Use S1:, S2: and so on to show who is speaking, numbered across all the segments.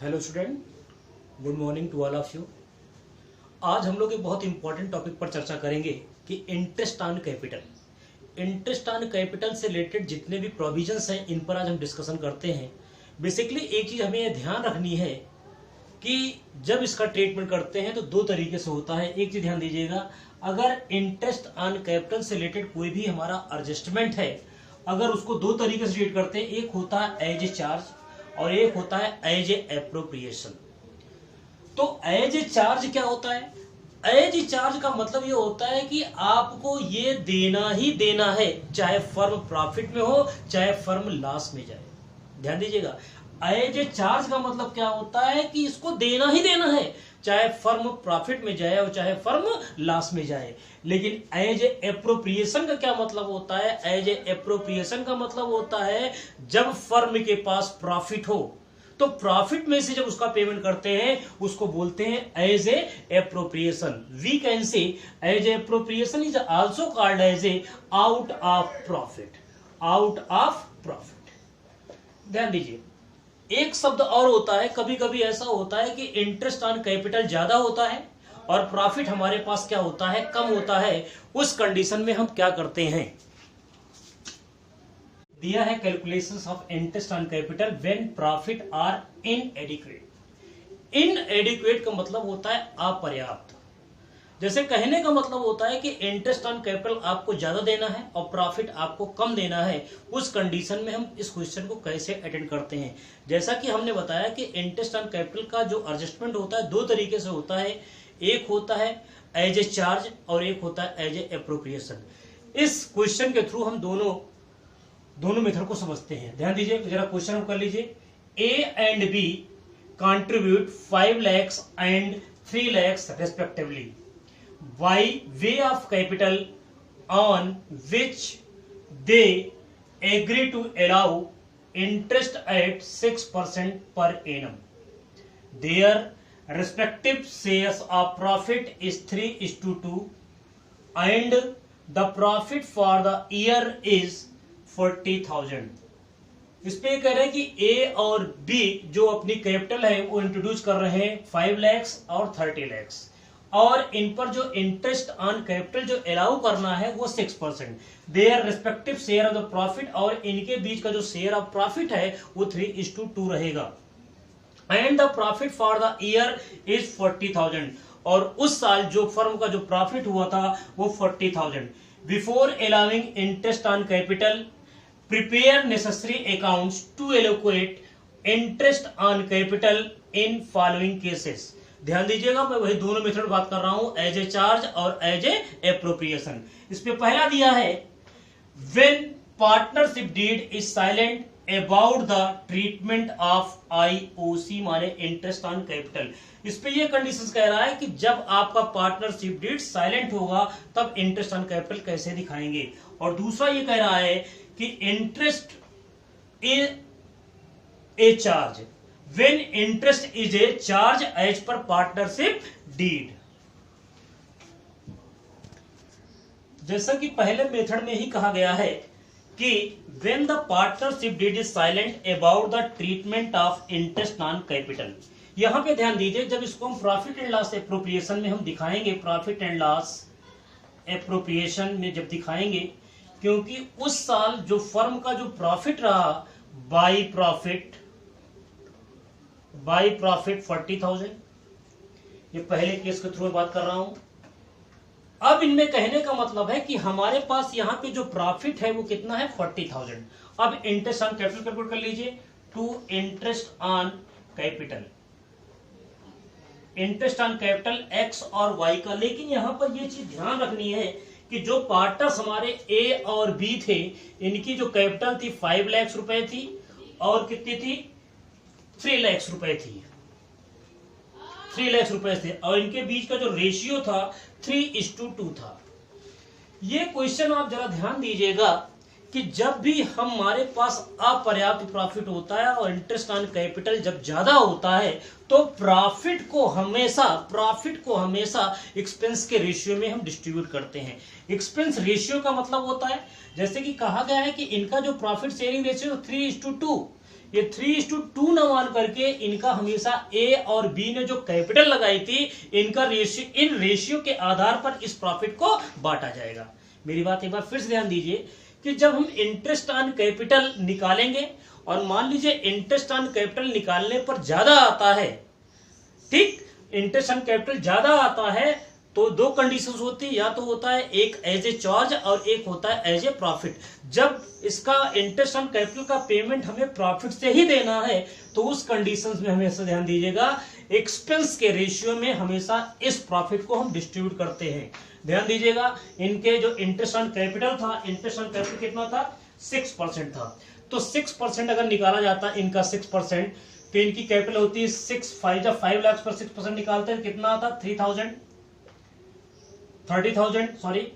S1: Hello student, good morning to all of you. आज हम लोग एक बहुत इंपॉर्टेंट टॉपिक पर चर्चा करेंगे कि interest on capital. Interest on capital से रिलेटेड जितने भी प्रोविजंस हैं इन पर आज हम डिस्कशन करते हैं। बेसिकली एक चीज हमें ध्यान रखनी है कि जब इसका ट्रीटमेंट करते हैं तो दो तरीके से होता है। एक चीज ध्यान दीजिएगा, अगर इंटरेस्ट ऑन कैपिटल से रिलेटेड कोई भी हमारा एडजस्टमेंट है, अगर उसको दो तरीके से ट्रीट करते हैं, एक होता है एज ए चार्ज और एक होता है एज ए एप्रोप्रिएशन। तो एज ए चार्ज क्या होता है? एज ए चार्ज का मतलब ये होता है कि आपको ये देना ही देना है, चाहे फर्म प्रॉफिट में हो चाहे फर्म लॉस में जाए। ध्यान दीजिएगा, एज ए चार्ज का मतलब क्या होता है कि इसको देना ही देना है, चाहे फर्म प्रॉफिट में जाए और चाहे फर्म लॉस में जाए। लेकिन एज ए एप्रोप्रिएशन का क्या मतलब होता है? एज ए एप्रोप्रिएशन का मतलब होता है जब फर्म के पास प्रॉफिट हो तो प्रॉफिट में से जब उसका पेमेंट करते हैं उसको बोलते हैं as a appropriation. We can say as a appropriation is also called as a out of profit. Out of profit. ध्यान दीजिए, एक शब्द और होता है, कभी कभी ऐसा होता है कि इंटरेस्ट ऑन कैपिटल ज्यादा होता है और प्रॉफिट हमारे पास क्या होता है, कम होता है। उस कंडीशन में हम क्या करते हैं, दिया है calculations of interest on capital when profit are inadequate. Inadequate का मतलब होता है अपर्याप्त। जैसे कहने का मतलब होता है कि इंटरेस्ट ऑन कैपिटल आपको ज्यादा देना है और प्रॉफिट आपको कम देना है। उस कंडीशन में हम इस क्वेश्चन को कैसे अटेंड करते हैं? जैसा कि हमने बताया कि इंटरेस्ट ऑन कैपिटल का जो एडजस्टमेंट होता है दो तरीके से होता है, एक होता है एज ए चार्ज और एक होता है एज ए एप्रोप्रिएशन। इस क्वेश्चन के थ्रू हम दोनों मेथड को समझते हैं। ध्यान दीजिए, जरा क्वेश्चन हम कर लीजिए। A and B contribute 5 lakhs and 3 lakhs respectively by way of capital on which they agree to allow interest at 6% per annum. Their respective shares of profit is 3:2 and the profit for the year is 40,000. इस पे कह रहे हैं कि ए और B जो अपनी capital है वो इंट्रोड्यूस कर रहे हैं 5 lakhs और 30 lakhs, और इन पर जो इंटरेस्ट ऑन कैपिटल जो अलाउ करना है वो 6%। Their respective share of the profit, और इनके बीच का जो शेयर ऑफ प्रॉफिट है वो 3:2 रहेगा। And the profit for the year is 40,000, और उस साल जो फर्म का जो प्रॉफिट हुआ था वो 40,000। Before allowing interest on capital prepare necessary accounts to allocate interest on capital in following cases. ध्यान दीजिएगा, मैं वही दोनों मेथड बात कर रहा हूं, एज ए चार्ज और एज ए एप्रोप्रिएशन। इस पे पहला दिया है when partnership deed is silent about the treatment of IOC माने इंटरेस्ट ऑन कैपिटल। इस पे ये कंडीशंस कह रहा है कि जब आपका पार्टनरशिप डीड साइलेंट होगा तब इंटरेस्ट ऑन कैपिटल कैसे दिखाएंगे। और दूसरा ये कह रहा है कि interest is a charge when interest is a charge as per partnership deed। जैसा कि पहले मेथड में ही कहा गया है कि when the partnership deed is silent about the treatment of interest on capital। यहां पे ध्यान दीजिए, जब इसको हम प्रॉफिट एंड लॉस एप्रोप्रिएशन में हम दिखाएंगे, प्रॉफिट एंड लॉस एप्रोप्रिएशन में जब दिखाएंगे, क्योंकि उस साल जो फर्म का जो प्रॉफिट रहा बाई प्रॉफिट 40,000, ये पहले केस के थ्रू बात कर रहा हूं। अब इनमें कहने का मतलब है कि हमारे पास यहां पे जो प्रॉफिट है वो कितना है, 40,000। अब इंटरेस्ट ऑन कैपिटल कैलकुलेट कर लीजिए, to interest on capital, interest on capital X और वाई का। लेकिन यहां पर ये चीज ध्यान रखनी है कि जो पार्टनर्स हमारे ए और बी थे, इनकी जो कैपिटल थी 5 lakhs रुपए थी और कितनी थी, 3 lakhs रुपए थी, 3 lakhs रुपए थे, और इनके बीच का जो रेशियो था 3:2 था। ये क्वेश्चन आप जरा ध्यान दीजिएगा कि जब भी हमारे पास अपर्याप्त प्रॉफिट होता है और इंटरेस्ट ऑन कैपिटल जब ज्यादा होता है तो प्रॉफिट को हमेशा एक्सपेंस के रेशियो में हम डिस्ट्रीब्यूट करते हैं। एक्सपेंस रेशियो का मतलब होता है, जैसे कि कहा गया है कि इनका जो प्रॉफिट शेयरिंग रेशियो 3:2, ये 3:2 न मान करके इनका हमेशा ए और बी ने जो कैपिटल लगाई थी इनका रेशियो, इन रेशियो के आधार पर इस प्रॉफिट को बांटा जाएगा। मेरी बात एक बार फिर से ध्यान दीजिए कि जब हम इंटरेस्ट ऑन कैपिटल निकालेंगे और मान लीजिए इंटरेस्ट ऑन कैपिटल निकालने पर ज्यादा आता है, ठीक, इंटरेस्ट ऑन कैपिटल ज्यादा आता है तो दो कंडीशंस होती है, या तो होता है एक एज ए चार्ज और एक होता है एज ए प्रॉफिट। जब इसका इंटरेस्ट ऑन कैपिटल का पेमेंट हमें प्रॉफिट से ही देना है तो उस कंडीशंस में हमेशा ध्यान दीजिएगा एक्सपेंस के रेशियो में हमेशा इस प्रॉफिट को हम डिस्ट्रीब्यूट करते हैं। ध्यान दीजिएगा इनके जो इंटरेस्ट ऑन कैपिटल था, इंटरेस्ट ऑन कैपिटल कितना था, 6% था, तो 6% अगर निकाला जाता है इनका 6%, तो इनकी कैपिटल होती है 5 लाख पर 6% निकालते हैं कितना आता, 30,000 सॉरी,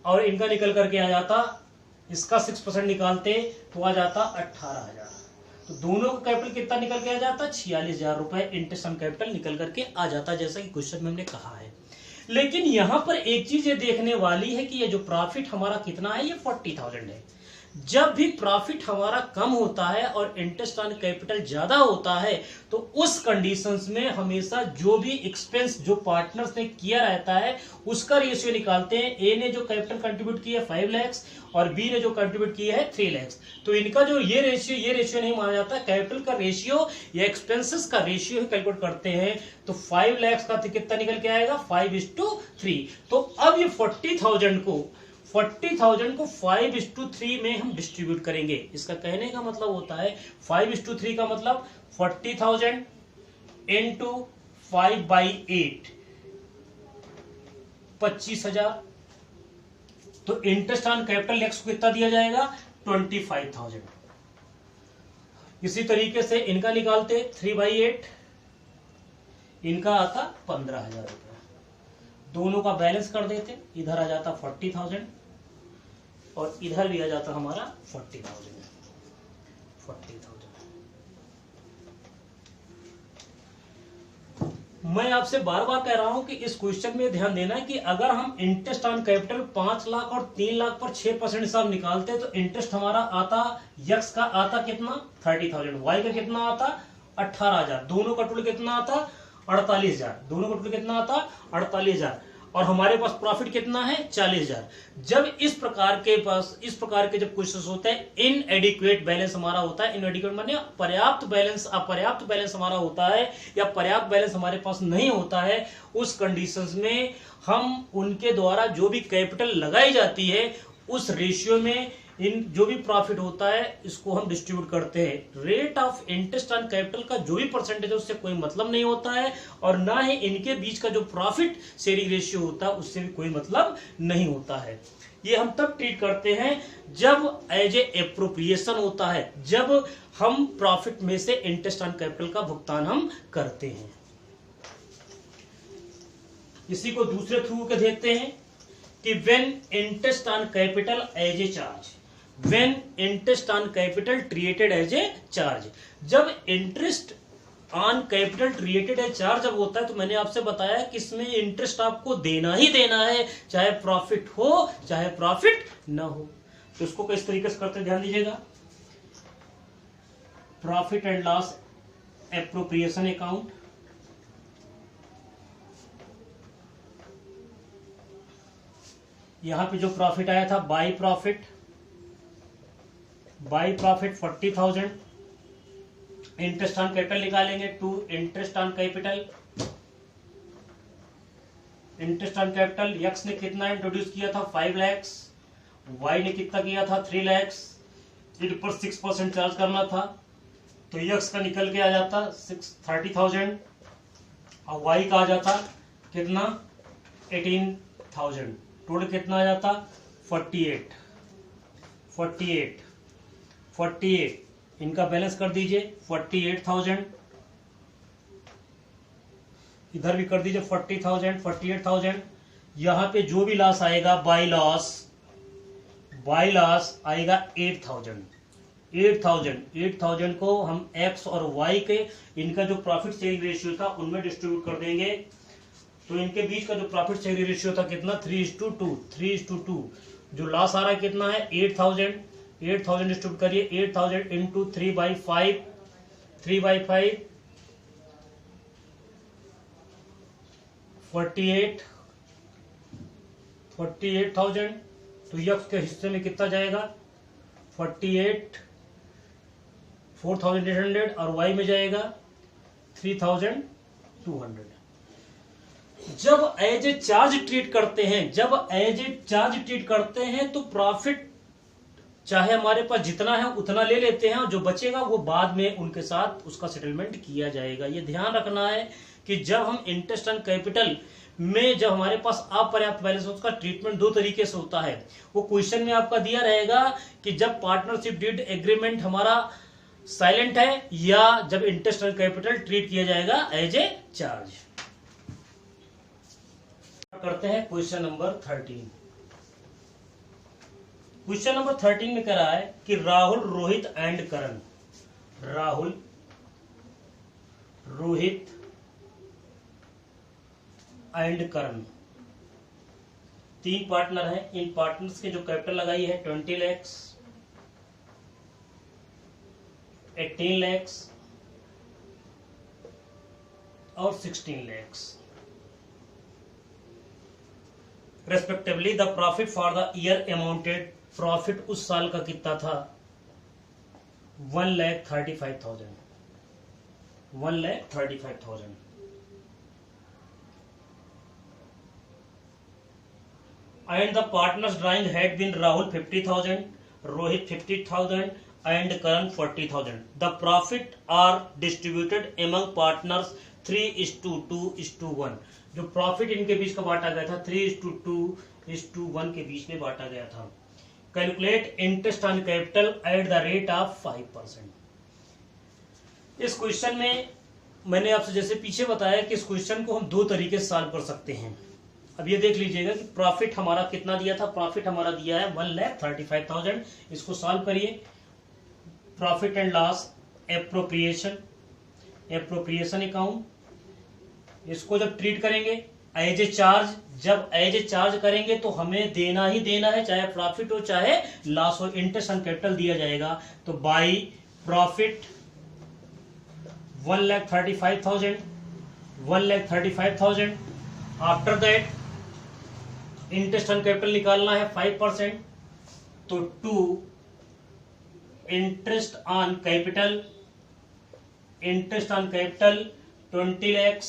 S1: और इनका निकल करके आ जाता, इसका 6% निकालते तो आ जाता 18,000। तो दोनों का कैपिटल कितना निकल के आ जाता, 46,000 रुपए इंटरेस्ट ऑन कैपिटल निकल करके आ जाता, जैसा कि क्वेश्चन में हमने कहा है। लेकिन यहां पर एक चीज ये देखने वाली है कि ये जो प्रॉफिट हमारा कितना है, ये 40,000 है। जब भी प्रॉफिट हमारा कम होता है और इंटरेस्ट ऑन कैपिटल ज्यादा होता है तो उस कंडीशंस में हमेशा जो भी एक्सपेंस जो पार्टनर्स ने किया रहता है उसका रेशियो निकालते हैं। ए ने जो कैपिटल कंट्रीब्यूट किया है 5 लाख और बी ने जो कंट्रीब्यूट किया है 3 लाख, तो इनका जो ये रेशियो नहीं माना जाता, कैपिटल का रेशियो या एक्सपेंसेस का रेशियो ही कैलकुलेट करते हैं। तो 5 लाख का कितना निकल के आएगा, 5:3। तो अब ये 40,000 को 5:3 में हम डिस्ट्रीब्यूट करेंगे। इसका कहने का मतलब होता है 5:3 का मतलब 40,000 इंटू 5/8, 25,000। तो इंटरेस्ट ऑन कैपिटल एक्स को कितना दिया जाएगा, 25,000। इसी तरीके से इनका निकालते 3/8, इनका आता 15,000 रुपया। दोनों का बैलेंस कर देते, इधर आ जाता 40,000 और इधर भी आ जाता हमारा 40,000। मैं आपसे बार बार कह रहा हूं कि इस क्वेश्चन में ध्यान देना है कि अगर हम इंटरेस्ट ऑन कैपिटल 5 लाख और 3 लाख पर 6% हिसाब निकालते हैं तो इंटरेस्ट हमारा आता, यक्स का आता कितना, 30,000, वाई का कितना आता, 18,000, दोनों का टोटल कितना आता, 48,000, दोनों का टोटल कितना आता, 48,000, और हमारे पास प्रॉफिट कितना है, 40,000। जब इस प्रकार के जब क्वेश्चंस होते हैं, इनएडिक्वेट बैलेंस हमारा होता है, इनएडिक्वेट माने अपर्याप्त बैलेंस हमारा होता है या पर्याप्त बैलेंस हमारे पास नहीं होता है, उस कंडीशंस में हम उनके द्वारा जो भी कैपिटल लगाई जाती है उस रेशियो में इन जो भी प्रॉफिट होता है इसको हम डिस्ट्रीब्यूट करते हैं। Rate of interest on capital का जो भी परसेंटेज है उससे कोई मतलब नहीं होता है और ना ही इनके बीच का जो प्रॉफिट शेयरिंग रेशियो होता है उससे भी कोई मतलब नहीं होता है। ये हम तब ट्रीट करते हैं जब एज ए एप्रोप्रिएशन होता है, जब हम प्रॉफिट में से इंटरेस्ट ऑन कैपिटल का भुगतान हम करते हैं। इसी को दूसरे थ्रू के देखते हैं कि when interest on capital as a charge, when interest on capital treated as a charge. जब interest on capital treated as charge जब होता है तो मैंने आपसे बताया कि इसमें इंटरेस्ट आपको देना ही देना है, चाहे प्रॉफिट हो चाहे प्रॉफिट ना हो। तो इसको किस तरीके से करते हैं ध्यान दीजिएगा। Profit and loss appropriation account, यहां पे जो प्रॉफिट आया था by profit 40,000, interest on capital निकालेंगे to interest on capital. Interest on capital यक्स ने कितना इंट्रोड्यूस किया था, 5 लाख, वाई ने कितना किया था, 3 लाख, इन पर 6% चार्ज करना था तो यक्स का निकल के आ जाता 30,000 और वाई का आ जाता कितना, 18,000। टोटल कितना आ जाता, 48। इनका बैलेंस कर दीजिए 48,000, इधर भी कर दीजिए 48,000। यहां पे जो भी लॉस आएगा बाई लॉस आएगा 8,000 को हम एक्स और वाई के इनका जो प्रॉफिट शेयरिंग रेशियो था उनमें डिस्ट्रीब्यूट कर देंगे। तो इनके बीच का जो प्रॉफिट शेयरिंग रेशियो था कितना, 3:2। जो लॉस आ रहा है कितना है, 8,000 डिस्ट्रीब्यूट करिए, 8,000 इंटू 3/5 3/5 48,000। तो यक्स के हिस्से में कितना जाएगा 4,800 और वाई में जाएगा 3,200। जब एज ए चार्ज ट्रीट करते हैं तो प्रॉफिट चाहे हमारे पास जितना है उतना ले लेते हैं और जो बचेगा वो बाद में उनके साथ उसका सेटलमेंट किया जाएगा। ये ध्यान रखना है कि जब हम इंटरेस्ट ऑन कैपिटल में जब हमारे पास अपर्याप्त बैलेंस उसका ट्रीटमेंट दो तरीके से होता है। वो क्वेश्चन में आपका दिया रहेगा कि जब पार्टनरशिप डीड एग्रीमेंट हमारा साइलेंट है या जब इंटरेस्ट ऑन कैपिटल ट्रीट किया जाएगा एज ए चार्ज। करते हैं क्वेश्चन नंबर 13। क्वेश्चन नंबर 13 में कह रहा है कि Rahul Rohit and Karan, Rahul Rohit and Karan 3 partner हैं। इन पार्टनर्स के जो कैपिटल लगाई है 20 लाख, 18 लाख और 16 lakh respectively. The profit for the year amounted, profit उस साल का कितना था 1,35,000, 1,35,000। And the partners drawing had been Rahul 50,000, Rohit 50,000 and Karan 40,000. The profit are distributed among partners 3:2:1. जो प्रॉफिट इनके बीच का बांटा गया था 3:2:1 के बीच में बांटा गया था। Calculate interest on capital at the rate of 5%। इस क्वेश्चन में मैंने आपसे जैसे पीछे बताया कि इस क्वेश्चन को हम दो तरीके से सॉल्व कर सकते हैं। अब ये देख लीजिएगा कि प्रॉफिट हमारा कितना दिया था, प्रॉफिट हमारा दिया है 1,35,000। इसको सॉल्व करिए। Profit and loss appropriation, appropriation account, इसको जब ट्रीट करेंगे एज ए चार्ज, जब एज ए चार्ज करेंगे तो हमें देना ही देना है, चाहे प्रॉफिट हो चाहे लॉस हो, इंटरेस्ट ऑन कैपिटल दिया जाएगा। तो by profit 1,35,000, 1,35,000। After that interest on capital निकालना है 5%, तो 2 interest on capital, interest on capital 20 lakh,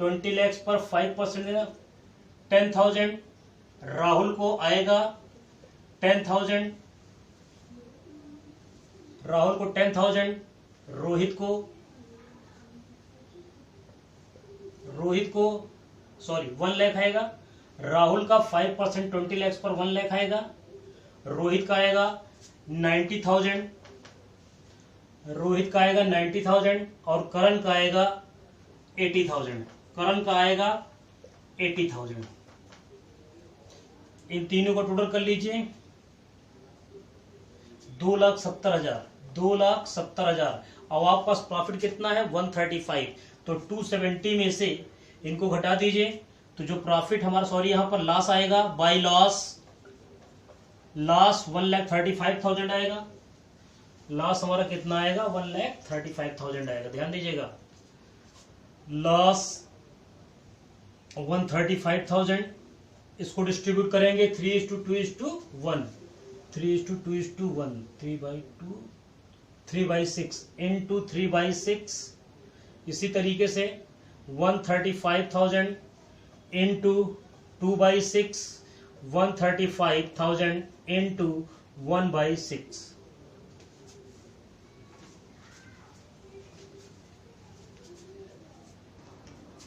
S1: 20 lakh पर 5% 10,000। राहुल को आएगा 10,000, राहुल को 10,000, रोहित को सॉरी 1 लाख आएगा। राहुल का 5% 20 लाख पर 1 लाख आएगा। रोहित का आएगा 90,000, रोहित का आएगा 90,000 और करण का आएगा 80,000, करण का आएगा 80,000। इन तीनों का टोटल कर लीजिए 2,70,000, 2,70,000। अब आपके पास प्रॉफिट कितना है 135, तो 270 में से इनको घटा दीजिए तो जो प्रॉफिट हमारा सॉरी यहां पर लॉस आएगा बाय लॉस, लॉस 1,35,000 आएगा। लॉस हमारा कितना आएगा 1,35,000 आएगा। ध्यान दीजिएगा लॉस 135,000, इसको डिस्ट्रीब्यूट करेंगे 3:2:1, 3:2:1, 3/6 इंटू 3/6। इसी तरीके से 135,000 इंटू 2/6, 135,000 इंटू 1/6।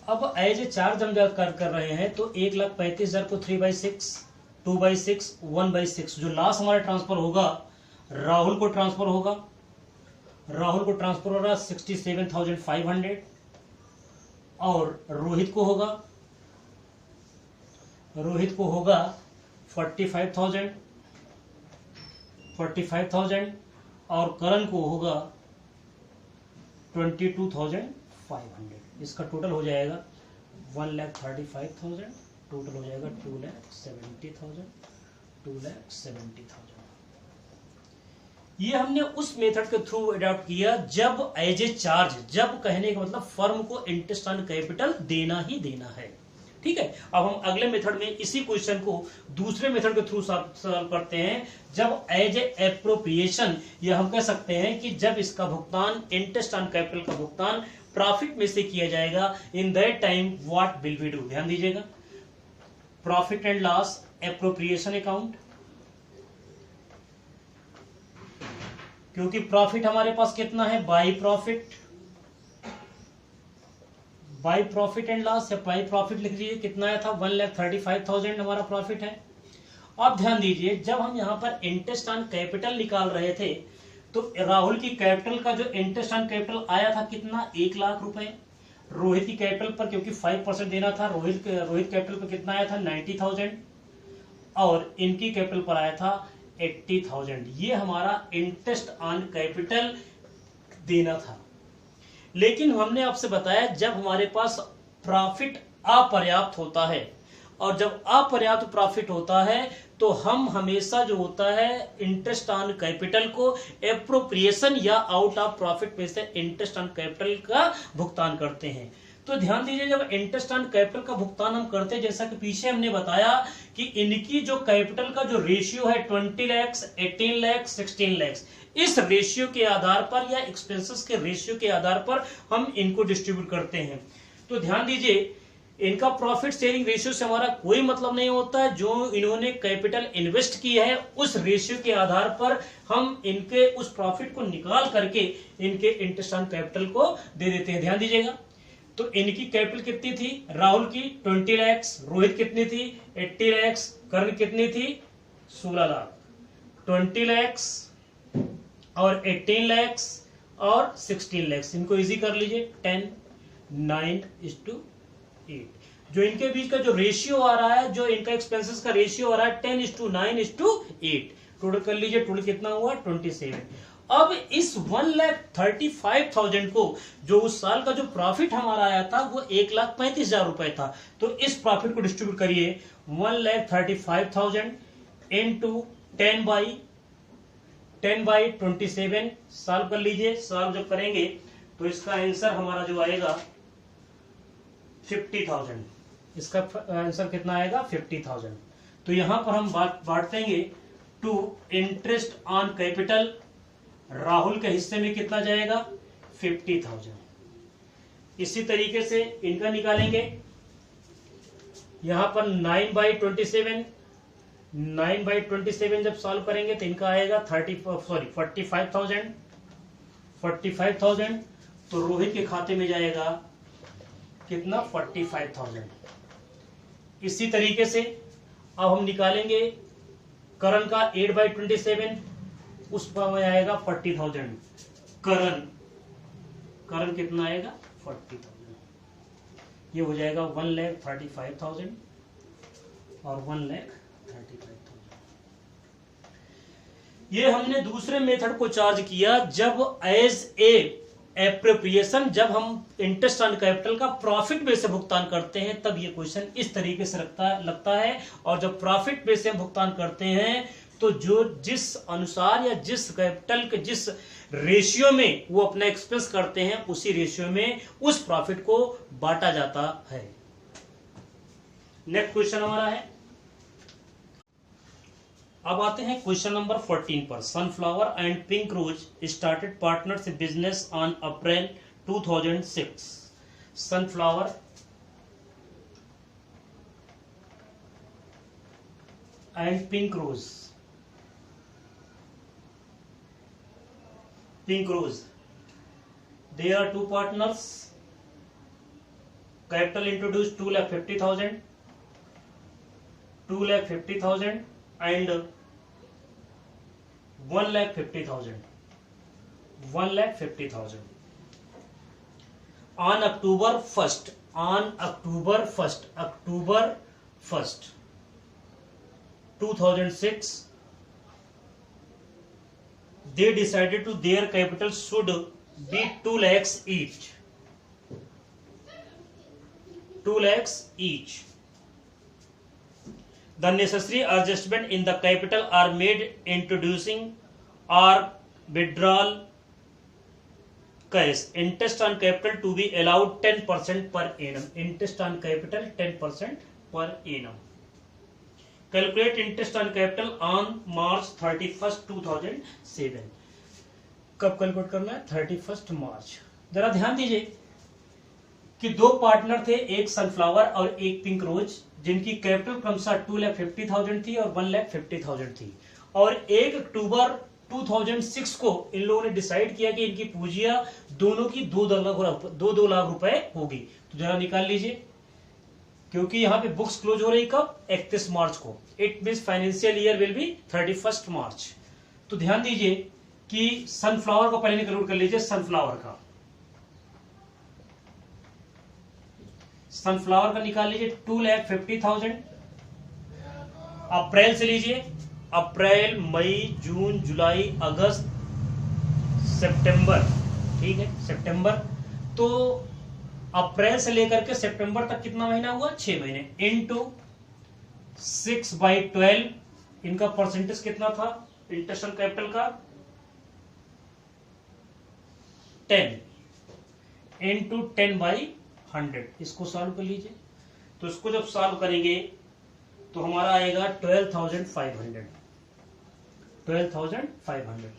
S1: अब एज ए चार्ज हम जब कर रहे हैं तो 1,35,000 को 3/6, 2/6, 1/6 जो लास्ट हमारा ट्रांसफर होगा राहुल को ट्रांसफर होगा, राहुल को ट्रांसफर हो रहा 67,500 और रोहित को होगा 45,000 और करण को होगा 22,500। इसका टोटल हो जाएगा 1,35,000, टोटल हो जाएगा 2,70,000, 2,70,000। ये हमने उस मेथड के थ्रू अडॉप्ट किया जब एज ए चार्ज, जब कहने का मतलब फर्म को इंटरेस्ट ऑन कैपिटल देना ही देना है। ठीक है, अब हम अगले मेथड में इसी क्वेश्चन को दूसरे मेथड के थ्रू सॉल्व करते हैं, जब एज ए एप्रोप्रिएशन, या हम कह सकते हैं कि जब इसका भुगतान, इंटरेस्ट ऑन कैपिटल का भुगतान प्रॉफिट में से किया जाएगा, in that time what will we do. ध्यान दीजिएगा, profit and loss appropriation account, क्योंकि प्रॉफिट हमारे पास कितना है, बाई प्रॉफिट एंड लॉस या बाई प्रॉफिट लिख लीजिए, कितना आया था 1,35,000 हमारा प्रॉफिट है। अब ध्यान दीजिए, जब हम यहाँ पर इंटरेस्ट ऑन कैपिटल निकाल रहे थे तो राहुल की कैपिटल का जो इंटरेस्ट ऑन कैपिटल आया था कितना, 1 लाख रुपए। रोहित की कैपिटल पर क्योंकि 5% देना था, रोहित कैपिटल पर कितना आया था 90,000, और इनकी कैपिटल पर आया था 80,000। ये हमारा इंटरेस्ट ऑन कैपिटल देना था। लेकिन हमने आपसे बताया जब हमारे पास प्रॉफिट अपर्याप्त होता है, और जब अपर्याप्त प्रॉफिट होता है तो हम हमेशा जो होता है इंटरेस्ट ऑन कैपिटल को एप्रोप्रिएशन या आउट ऑफ प्रॉफिट में से इंटरेस्ट ऑन कैपिटल का भुगतान करते हैं। तो ध्यान दीजिए, जब इंटरेस्ट ऑन कैपिटल का भुगतान हम करते हैं, जैसा कि पीछे हमने बताया कि इनकी जो कैपिटल का जो रेशियो है 20 लाख, 18 लाख, 16 लाख, इस रेशियो के आधार पर या एक्सपेंसेस के रेशियो के आधार पर हम इनको डिस्ट्रीब्यूट करते हैं। तो ध्यान दीजिए, इनका प्रॉफिट शेयरिंग रेशियो से हमारा कोई मतलब नहीं होता है। जो इन्होंने कैपिटल इन्वेस्ट की है उस रेशियो के आधार पर हम इनके उस प्रॉफिट को निकाल करके इनके इंटरेस्ट ऑन कैपिटल को दे देते हैं। ध्यान दीजिएगा, तो इनकी कैपिटल कितनी थी, राहुल की 20 लाख, रोहित कितनी थी 80 लाख, कर्ण कितनी थी 16 लाख। 20 लाख और 18 लाख और 16 लाख, इनको इजी कर लीजिए, 10, 9:8। जो इनके बीच का जो रेशियो आ रहा है, जो इनका एक्सपेंसेस का रेशियो आ रहा है 10:9:8, टोटल कर लीजिए, टोटल कितना हुआ 27। अब इस 1,35,000 को, जो उस साल का जो प्रॉफिट हमारा आया था वो 1,35,000 रुपए था, तो इस प्रॉफिट को डिस्ट्रीब्यूट करिए 1,35,000 इंटू 10/27 सॉल्व कर लीजिए। सॉल्व जब करेंगे तो इसका आंसर हमारा जो आएगा 50,000। इसका आंसर कितना आएगा 50,000। तो यहां पर हम बांट देंगे to interest on capital, Rahul के हिस्से में कितना जाएगा 50,000। इसी तरीके से इनका निकालेंगे, यहां पर 9/27 जब सॉल्व करेंगे तो इनका आएगा 45,000। तो रोहित के खाते में जाएगा कितना 45,000। इसी तरीके से अब हम निकालेंगे करण का 8/27, उस पर आएगा 40,000। करण कितना आएगा 40,000। ये हो जाएगा 1,35,000 और 1,35,000। ये हमने दूसरे मेथड को चार्ज किया जब एज ए एप्रोप्रिएशन, जब हम इंटरेस्ट ऑन कैपिटल का प्रॉफिट में से भुगतान करते हैं तब ये क्वेश्चन इस तरीके से लगता है। और जब प्रॉफिट में से हम भुगतान करते हैं तो जो जिस अनुसार या जिस कैपिटल के जिस रेशियो में वो अपना एक्सपेंस करते हैं उसी रेशियो में उस प्रॉफिट को बांटा जाता है। नेक्स्ट क्वेश्चन हमारा है, अब आते हैं क्वेश्चन नंबर 14 पर। Sunflower and pink rose started partnership business on April 2006। Sunflower and pink rose, they are two partners. Capital introduced 2,50,000 and 1,50,000. On October 1st, 2006, they decided to their capital should be 2 lakhs each. 2 lakhs each. The necessary adjustment in the capital are made introducing or withdrawal cash interest on capital to be allowed 10% per annum, interest on capital 10% per annum. Calculate interest on capital on March 31, 2007। कब calculate करना है? 31 मार्च। जरा ध्यान दीजिए कि दो partner थे, एक सनफ्लावर और एक पिंक रोज, जिनकी कैपिटल क्रमशः 2,50,000 थी और 1,50,000 थी। और 1 अक्टूबर 2006 को इन लोगों ने डिसाइड किया कि इनकी पूंजियां दोनों की 2 लाख रुपए होगी। तो जरा निकाल लीजिए, क्योंकि यहां पे बुक्स क्लोज हो रही कब? 31 मार्च को। It means financial year will be 31 मार्च। तो ध्यान दीजिए कि सनफ्लावर को पहले कैलकुलेट कर लीजिए। सनफ्लावर का निकाल लीजिए 2,50,000। अप्रैल से लीजिए, अप्रैल, मई, जून, जुलाई, अगस्त, सितंबर, ठीक है, सितंबर। तो अप्रैल से लेकर के सितंबर तक कितना महीना हुआ? 6 महीने। इनटू 6/12 इनका परसेंटेज कितना था इंटरेस्ट ऑन कैपिटल का? 10 इंटू 10/100। इसको सॉल्व कर लीजिए। तो इसको जब सॉल्व करेंगे तो हमारा आएगा 12,500। 12,500।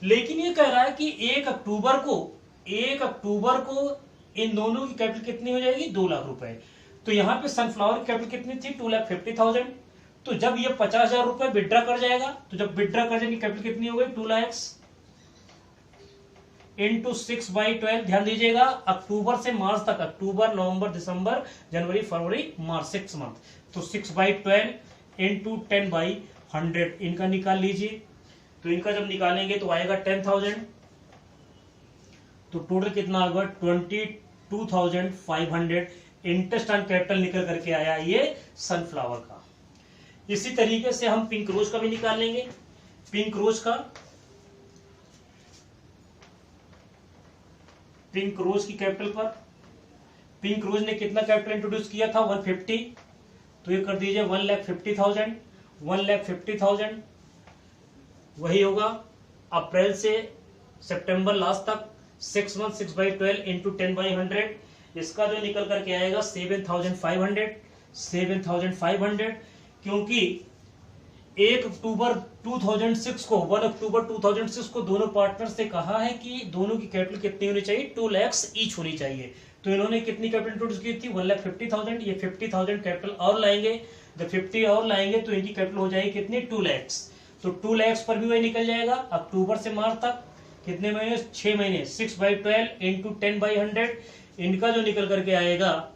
S1: लेकिन ये कह रहा है कि 1 अक्टूबर को इन दोनों की कैपिटल कितनी हो जाएगी? 2 लाख रुपए। तो यहां पे सनफ्लावर की कैपिटल कितनी थी? 2,50,000। तो जब ये 50,000 रुपए विड्रा कर जाएगा, तो जब विड्रा कर जाएगी कैपिटल कितनी हो गई? 2 लाख इंटू 6/12। ध्यान दीजिएगा, अक्टूबर से मार्च तक, अक्टूबर, नवंबर, दिसंबर, जनवरी, फरवरी, मार्च, 6 मंथ। तो 6/12 इंटू 10/100 इनका निकाल लीजिए। तो इनका जब निकालेंगे तो आएगा 10,000। तो टोटल कितना होगा? 22,500 इंटरेस्ट ऑन कैपिटल निकल करके आया ये सनफ्लावर का। इसी तरीके से हम पिंक रोज का भी निकाल लेंगे। पिंक रोज की कैपिटल पर, पिंक रोज ने कितना कैपिटल इंट्रोड्यूस किया था? 150। तो ये कर दीजिए 1,50,000। 1,50,000 वही होगा अप्रैल से सितंबर लास्ट तक, 6 मंथ, 6/12 इंटू 10/100। इसका जो निकल करके आएगा 7,500। 7,500 क्योंकि 1 अक्टूबर 2006 को दोनों पार्टनर से कहा है कि दोनों की कैपिटल कितनी होनी चाहिए? 2 लाख ईच होनी चाहिए। तो इन्होंने कितनी कैपिटल इंट्रोड्यूस की थी? 1,50,000। ये 50,000 कैपिटल और लाएंगे। जब 50 और लाएंगे तो इनकी कैपिटल हो जाएगी कितनी? 2 लाख। तो 2 लाख पर भी वही निकल जाएगा। अक्टूबर से मार्च तक कितने महीने? 6 महीने। 6/12 इंटू 10/100 इनका जो निकल करके आएगा,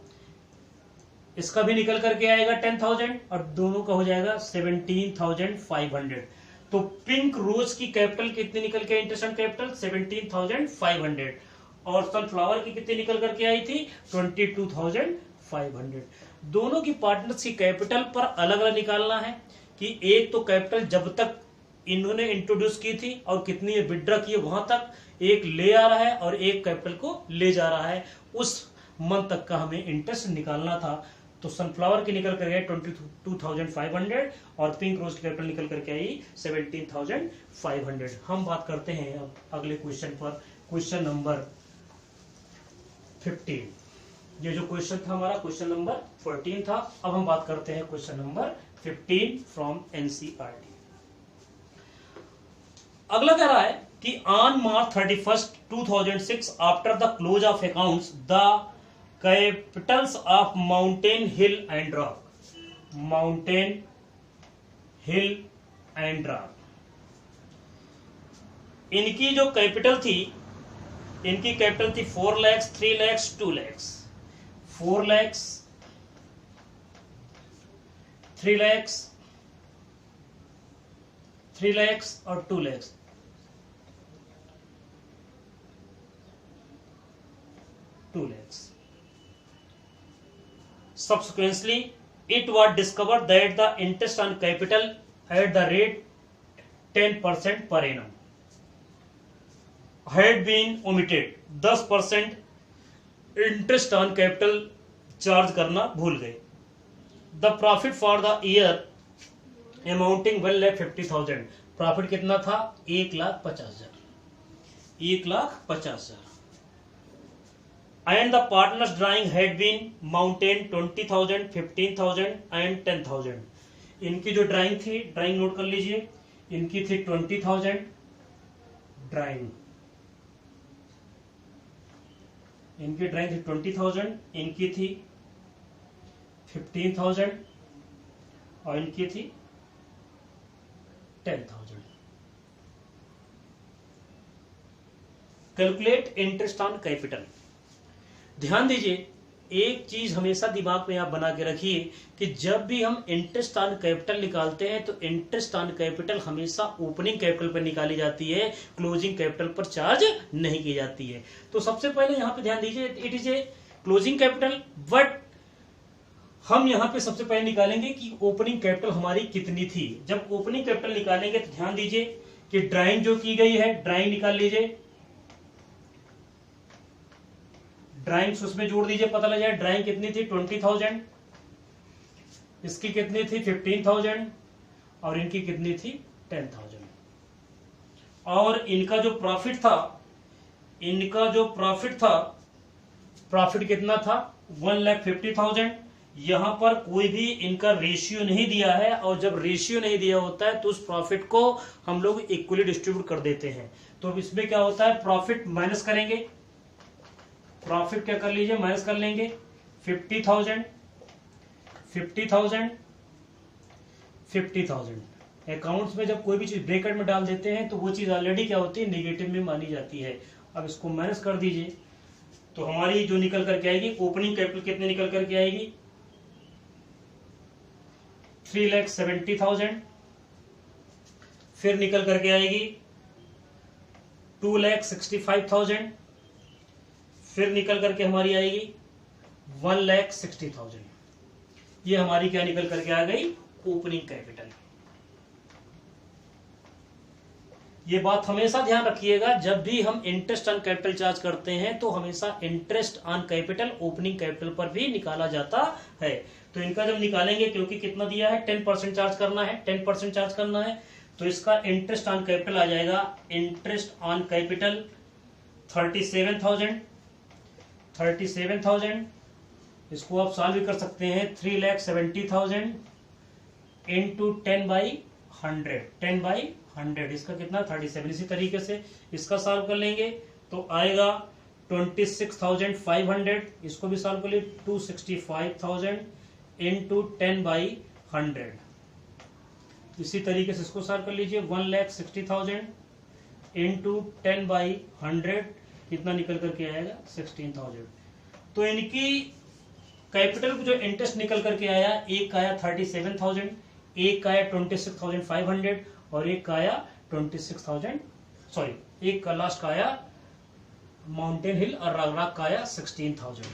S1: इसका भी निकल करके आएगा 10,000 और दोनों का हो जाएगा 17,500। तो पिंक रोज की कैपिटल कितनी निकल के? Interest on capital 17,500। और सनफ्लावर की कितनी निकल करके आई थी? 22,500। दोनों की पार्टनर्स की कैपिटल पर अलग अलग निकालना है कि एक तो कैपिटल जब तक इन्होंने इंट्रोड्यूस की थी और कितनी विड्रा की वहां तक एक ले आ रहा है और एक कैपिटल को ले जा रहा है, उस मंथ तक का हमें इंटरेस्ट निकालना था। तो सनफ्लावर की निकल कर गए 22,500 और पिंक रोज की कैपिटल निकल करके आई 17,500। हम बात करते हैं अब अगले क्वेश्चन पर, क्वेश्चन नंबर 15। ये जो क्वेश्चन था हमारा क्वेश्चन नंबर 14 था। अब हम बात करते हैं क्वेश्चन नंबर 15 फ्रॉम एनसीईआरटी। अगला कह रहा है कि on March 31, 2006 after the close of accounts the Capitals of mountain hill and rock, mountain hill and rock, इनकी जो कैपिटल थी, इनकी कैपिटल थी 4 लाख, 3 लाख, 2 लाख। 4 लाख, 3 लाख, 3 लाख और 2 lakh. Subsequently, it was discovered that the interest on capital at the rate 10% per annum had been omitted. 10% interest on capital charge करना भूल गए। The profit for the year amounting 1,50,000। Profit कितना था? 1,50,000। 1,50,000 and the partners drawing had been mounted 20,000, 15,000 and 10,000. इनकी जो drawing थी, drawing note कर लीजिए, इनकी थी 20,000 ड्राइंग, इनकी ड्राइंग थी 20,000, इनकी थी 15,000 और इनकी थी 10,000. Calculate interest on capital. ध्यान दीजिए, एक चीज हमेशा दिमाग में आप बना के रखिए कि जब भी हम इंटरेस्ट ऑन कैपिटल निकालते हैं तो इंटरेस्ट ऑन कैपिटल हमेशा ओपनिंग कैपिटल पर निकाली जाती है, क्लोजिंग कैपिटल पर चार्ज नहीं की जाती है. तो सबसे पहले यहां पे ध्यान दीजिए, it is a closing capital, but हम यहां पे सबसे पहले निकालेंगे कि ओपनिंग कैपिटल हमारी कितनी थी. जब ओपनिंग कैपिटल निकालेंगे तो ध्यान दीजिए कि ड्राइंग जो की गई है, ड्राइंग निकाल लीजिए, ड्राइंग्स उसमें जोड़ दीजिए, पता लग जाए ड्राइंग कितनी थी 20,000, इसकी कितनी थी 15,000 और इनकी कितनी थी 10,000. और इनका जो प्रॉफिट था, प्रॉफिट कितना था 1,50,000. यहां पर कोई भी इनका रेशियो नहीं दिया है, और जब रेशियो नहीं दिया होता है तो उस प्रॉफिट को हम लोग इक्वली डिस्ट्रीब्यूट कर देते हैं. तो इसमें क्या होता है, प्रॉफिट माइनस करेंगे, प्रॉफिट क्या कर लीजिए माइनस कर लेंगे, 50,000 अकाउंट्स में जब कोई भी चीज ब्रैकेट में डाल देते हैं तो वो चीज ऑलरेडी क्या होती है, नेगेटिव में मानी जाती है. अब इसको माइनस कर दीजिए तो हमारी जो निकल करके आएगी, ओपनिंग कैपिटल कितने निकल करके आएगी 3,70,000, फिर निकल करके आएगी 2,65,000, फिर निकल करके हमारी आएगी 1,60,000. ये हमारी क्या निकल करके आ गई, ओपनिंग कैपिटल. ये बात हमेशा ध्यान रखिएगा, जब भी हम इंटरेस्ट ऑन कैपिटल चार्ज करते हैं तो हमेशा interest on capital opening capital पर भी निकाला जाता है. तो इनका जब निकालेंगे, क्योंकि कितना दिया है 10% चार्ज करना है, 10% चार्ज करना है, तो इसका इंटरेस्ट ऑन कैपिटल आ जाएगा, इंटरेस्ट ऑन कैपिटल 37,000. इसको आप सॉल्व भी कर सकते हैं, 3,70,000 इंटू 10/100, इसका कितना 37. इसी तरीके से इसका सॉल्व कर लेंगे तो आएगा 26,500, इसको भी सॉल्व कर लिए 265,000 इंटू 10/100. इसी तरीके से इसको सॉल्व कर लीजिए, 1,60,000 इंटू 10/100 कितना निकल करके आएगा 16,000. तो इनकी कैपिटल जो इंटरेस्ट निकल करके आया, एक का आया 37,000, एक का आया 26,500 और एक का आया 26,000, सॉरी एक का लास्ट का आया माउंटेन हिल और रागराग का आया 16,000.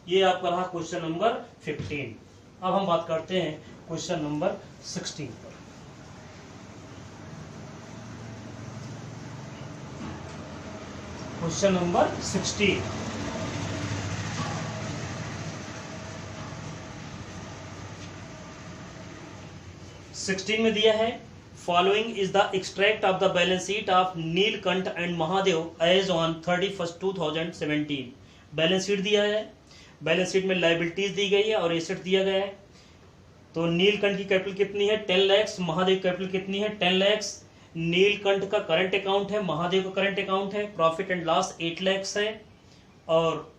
S1: ये आपका रहा क्वेश्चन नंबर 15. अब हम बात करते हैं क्वेश्चन नंबर 16 पर. Question number 16. में दिया है, following is the extract of the balance sheet of Neelkanth and Mahadev as on 31st 2017. Balance sheet दिया है, बैलेंस शीट में लायबिलिटीज दी गई है और एसेट दिया गया है. तो नीलकंठ की कैपिटल कितनी है 10 लाख, महादेव कैपिटल कितनी है 10 लाख. नीलकंठ का करंट अकाउंट है, महादेव का करंट अकाउंट है. प्रॉफिट एंड लॉस 8 लाख है और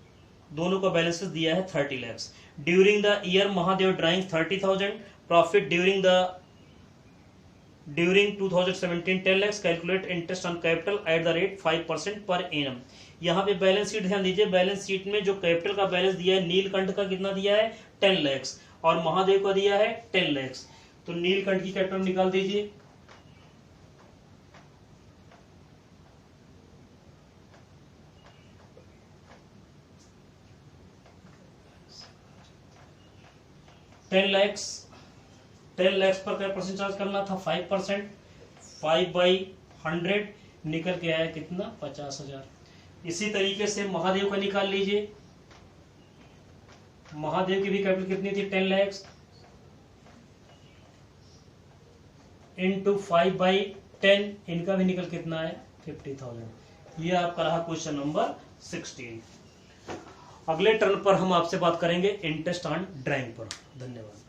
S1: दोनों का बैलेंस दिया है 30 lakh. During the year Mahadev drawing 30,000, profit during 2017 10 lakhs. Calculate interest on capital at the rate 5% per annum. यहाँ पे बैलेंस शीट ध्यान दीजिए, बैलेंस शीट में जो कैपिटल का बैलेंस दिया है, नीलकंठ का कितना दिया है 10 lakhs और महादेव का दिया है 10 lakhs. तो नीलकंठ की कैपिटल निकाल दीजिए, टेन लैक्स पर क्या परसेंट चार्ज करना था 5%. 5/100 निकल के आया कितना 50,000. इसी तरीके से महादेव का निकाल लीजिए, महादेव की भी कैपिटल कितनी थी 10 lakhs इंटू 5/10, इनका भी निकल कितना है 50,000. ये आपका रहा क्वेश्चन नंबर 16। अगले टर्न पर हम आपसे बात करेंगे इंटरेस्ट ऑन ड्राइंग पर। धन्यवाद।